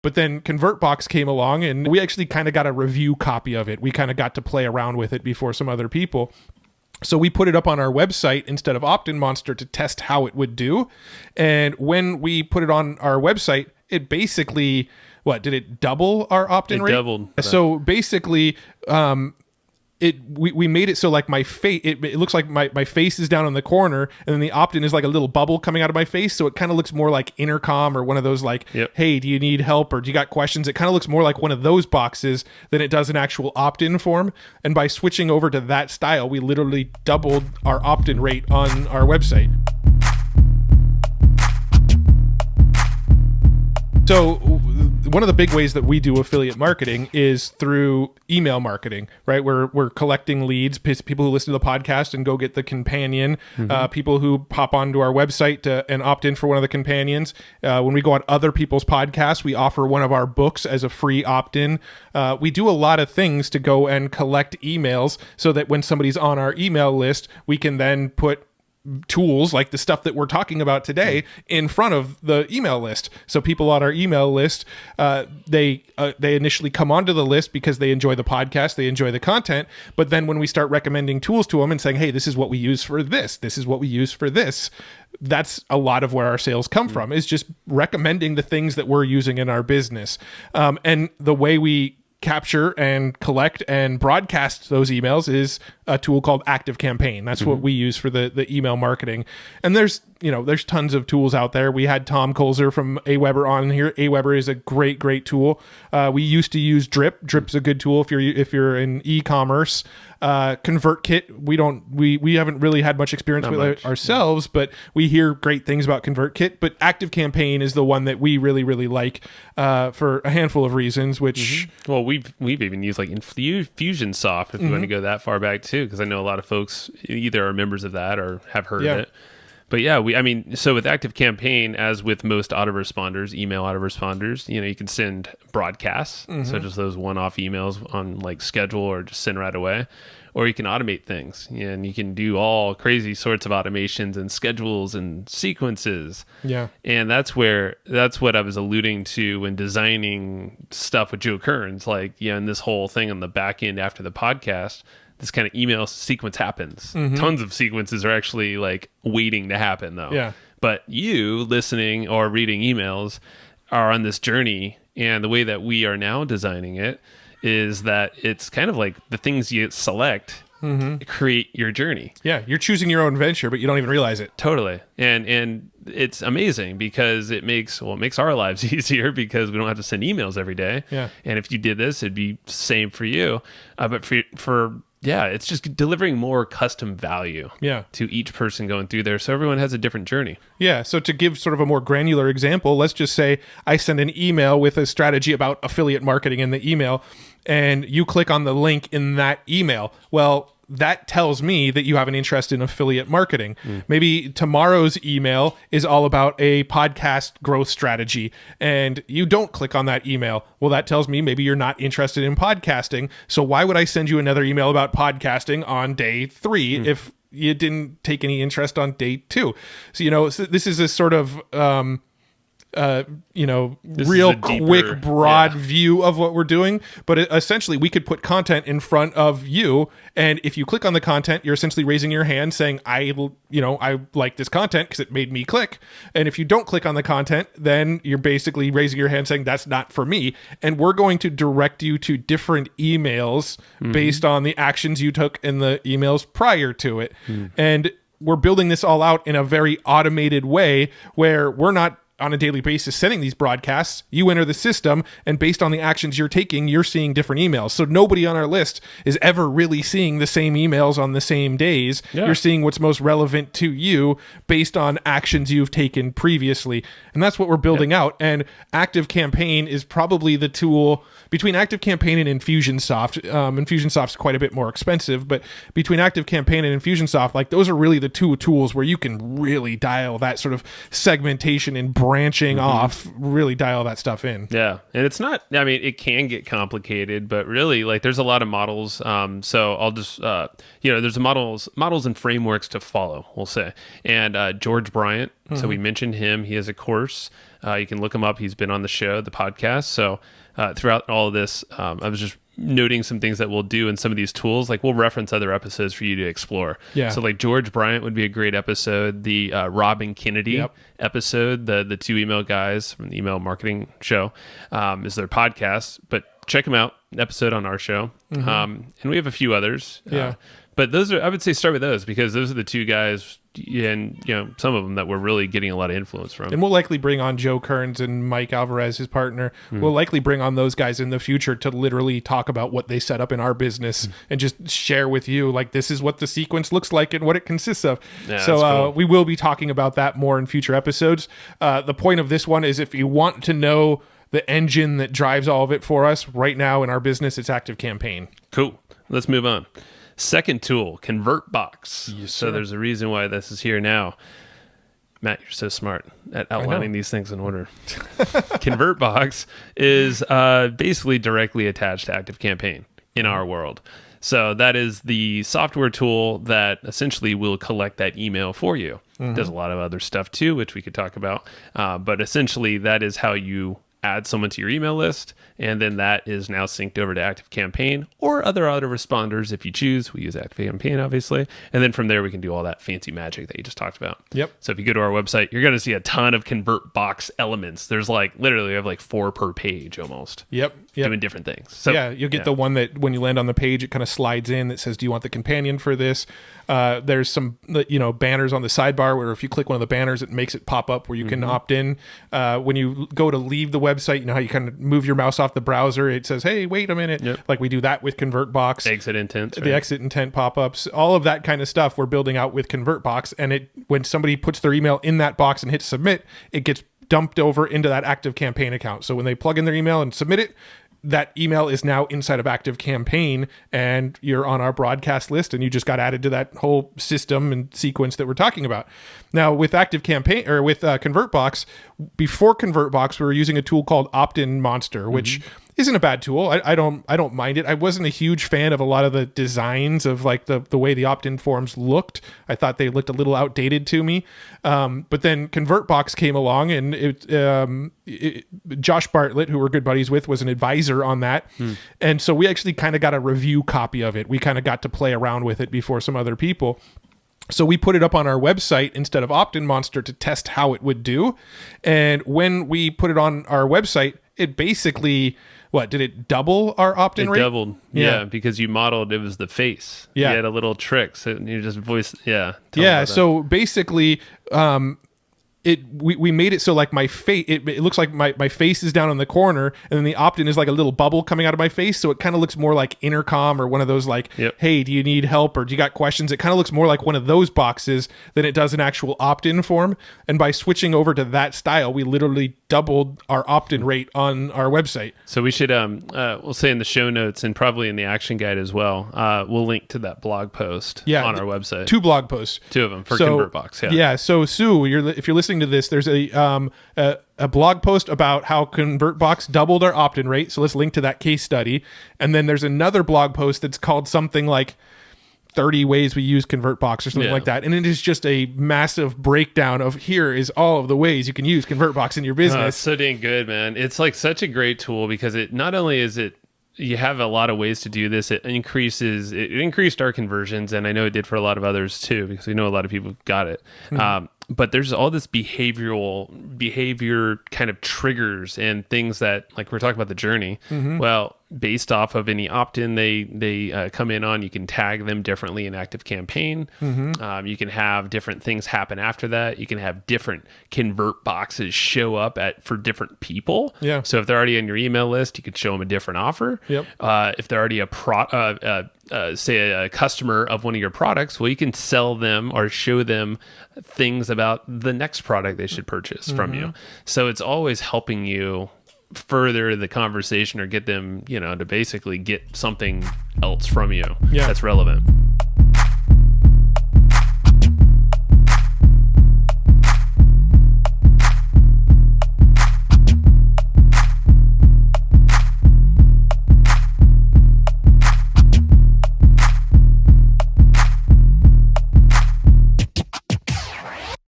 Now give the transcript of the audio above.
But then ConvertBox came along, and we actually kind of got a review copy of it. We kind of got to play around with it before some other people. So we put it up on our website instead of Opt-in Monster to test how it would do. And when we put it on our website, it basically, did it double our opt-in rate? It doubled. So basically, we made it so like my face, it looks like my face is down in the corner, and then the opt-in is like a little bubble coming out of my face. So it kind of looks more like intercom or one of those like, hey, do you need help or do you got questions? It kind of looks more like one of those boxes than it does an actual opt-in form. And by switching over to that style, we literally doubled our opt-in rate on our website. So one of the big ways that we do affiliate marketing is through email marketing, right? We're collecting leads, people who listen to the podcast and go get the companion, people who pop onto our website and opt in for one of the companions. When we go on other people's podcasts, we offer one of our books as a free opt-in. We do a lot of things to go and collect emails so that when somebody's on our email list, we can then put tools like the stuff that we're talking about today in front of the email list. So people on our email list, they initially come onto the list because they enjoy the podcast, they enjoy the content. But then when we start recommending tools to them and saying, hey, this is what we use for this is what we use for this, that's a lot of where our sales come from, is just recommending the things that we're using in our business. And the way we capture and collect and broadcast those emails is a tool called ActiveCampaign. That's what we use for the email marketing. And there's tons of tools out there. We had Tom Colzer from Aweber on here. Aweber is a great tool. We used to use Drip. Drip's a good tool if you're in e-commerce. ConvertKit, we haven't really had much experience with it ourselves, but we hear great things about ConvertKit. But ActiveCampaign is the one that we really like for a handful of reasons. Which well, we've even used like Infusionsoft if you want to go that far back too, because I know a lot of folks either are members of that or have heard of it. But yeah, so with ActiveCampaign, as with most autoresponders, email autoresponders, you can send broadcasts, such as those one-off emails on like schedule or just send right away, or you can automate things, and you can do all crazy sorts of automations and schedules and sequences. Yeah, and that's what I was alluding to when designing stuff with Joe Kearns, like and this whole thing on the back end after the podcast. This kind of email sequence happens. Tons of sequences are actually like waiting to happen though. Yeah. But you listening or reading emails are on this journey. And the way that we are now designing it is that it's kind of like the things you select create your journey. Yeah. You're choosing your own adventure, but you don't even realize it. Totally. And it's amazing because it makes our lives easier because we don't have to send emails every day. Yeah. And if you did this, it'd be the same for you. But for it's just delivering more custom value to each person going through there. So everyone has a different journey. Yeah. So to give sort of a more granular example, let's just say I send an email with a strategy about affiliate marketing in the email, and you click on the link in that email. Well, that tells me that you have an interest in affiliate marketing. Maybe tomorrow's email is all about a podcast growth strategy, and you don't click on that email. Well, that tells me maybe you're not interested in podcasting. So why would I send you another email about podcasting on day 3 if you didn't take any interest on day 2? So, so this is a sort of real quick, broad view of what we're doing. But essentially, we could put content in front of you, and if you click on the content, you're essentially raising your hand saying, I like this content because it made me click. And if you don't click on the content, then you're basically raising your hand saying, that's not for me. And we're going to direct you to different emails based on the actions you took in the emails prior to it. And we're building this all out in a very automated way where we're not on a daily basis sending these broadcasts. You enter the system, and based on the actions you're taking, you're seeing different emails. So nobody on our list is ever really seeing the same emails on the same days. You're seeing what's most relevant to you based on actions you've taken previously. And that's what we're building out. And ActiveCampaign is probably the tool between ActiveCampaign and Infusionsoft. Infusionsoft's quite a bit more expensive, but between ActiveCampaign and Infusionsoft, like those are really the two tools where you can really dial that sort of segmentation and branching off, really dial that stuff in. Yeah. And it's not, I mean, it can get complicated, but really like there's a lot of models. So I'll just, there's models and frameworks to follow, we'll say. And George Bryant, so we mentioned him. He has a course. You can look him up. He's been on the show, the podcast. So throughout all of this, I was just noting some things that we'll do in some of these tools. Like we'll reference other episodes for you to explore. Yeah. So like George Bryant would be a great episode. The Robin Kennedy episode, the two email guys from the email marketing show, is their podcast. But check them out. Episode on our show. And we have a few others. But those are, I would say, start with those because those are the two guys, and some of them that we're really getting a lot of influence from. And we'll likely bring on Joe Kearns and Mike Alvarez, his partner. We'll likely bring on those guys in the future to literally talk about what they set up in our business and just share with you, like, this is what the sequence looks like and what it consists of. Yeah, so cool. we will be talking about that more in future episodes. The point of this one is if you want to know the engine that drives all of it for us right now in our business, it's ActiveCampaign. Cool. Let's move on. Second tool, ConvertBox. Yes, so sir. there's a reason why this is here now. Matt, you're so smart at outlining these things in order. ConvertBox is basically directly attached to ActiveCampaign in our world. So that is the software tool that essentially will collect that email for you. Does a lot of other stuff too, which we could talk about. But essentially, that is how you add someone to your email list, and then that is now synced over to ActiveCampaign or other autoresponders if you choose. We use ActiveCampaign, obviously. And then from there, we can do all that fancy magic that you just talked about. Yep. So if you go to our website, you're going to see a ton of ConvertBox elements. There's literally, we have 4 per page almost. Yep. Doing different things. So yeah, you'll get the one that when you land on the page, it kind of slides in that says, do you want the companion for this? There's some, banners on the sidebar where if you click one of the banners, it makes it pop up where you can opt in. When you go to leave the website, you know how you kind of move your mouse off the browser, it says, hey, wait a minute. Yep. Like we do that with ConvertBox. Exit intents. The exit intent pop-ups, all of that kind of stuff we're building out with ConvertBox. And when somebody puts their email in that box and hits submit, it gets dumped over into that ActiveCampaign account. So when they plug in their email and submit it, that email is now inside of ActiveCampaign and you're on our broadcast list and you just got added to that whole system and sequence that we're talking about. Now with ActiveCampaign or with ConvertBox, before ConvertBox, we were using a tool called Opt-in Monster, which isn't a bad tool. I don't mind it. I wasn't a huge fan of a lot of the designs of the way the opt-in forms looked. I thought they looked a little outdated to me. But then ConvertBox came along and Josh Bartlett, who we're good buddies with, was an advisor on that. And so we actually kind of got a review copy of it. We kind of got to play around with it before some other people. So we put it up on our website instead of Opt-in Monster to test how it would do. And when we put it on our website, it basically... did it double our opt-in rate? It doubled, yeah, because you modeled, it was the face. Yeah. You had a little trick, so you just voiced, So basically, we made it so like my face, it looks like my face is down in the corner, and then the opt-in is like a little bubble coming out of my face, so it kind of looks more like Intercom or one of those hey, do you need help or do you got questions? It kind of looks more like one of those boxes than it does an actual opt-in form. And by switching over to that style, we literally doubled our opt-in rate on our website. So we should, we'll say in the show notes and probably in the action guide as well, we'll link to that blog post on our website. 2 blog posts. 2 of them for ConvertBox. Yeah. So Sue, if you're listening to this, there's a blog post about how ConvertBox doubled our opt-in rate. So let's link to that case study. And then there's another blog post that's called something like 30 ways we use ConvertBox or something like that. And it is just a massive breakdown of here is all of the ways you can use ConvertBox in your business. It's so dang good, man. It's such a great tool because it not only is it, you have a lot of ways to do this. It increased our conversions, and I know it did for a lot of others too, because we know a lot of people got it. But there's all this behavior kind of triggers and things that, like we're talking about the journey. Well, based off of any opt-in they come in on, you can tag them differently in ActiveCampaign. You can have different things happen after that. You can have different convert boxes show up for different people. Yeah. So if they're already on your email list, you could show them a different offer. Yep. If they're already say a customer of one of your products, well, you can sell them or show them things about the next product they should purchase from you. So it's always helping you further the conversation or get them, to basically get something else from you that's relevant.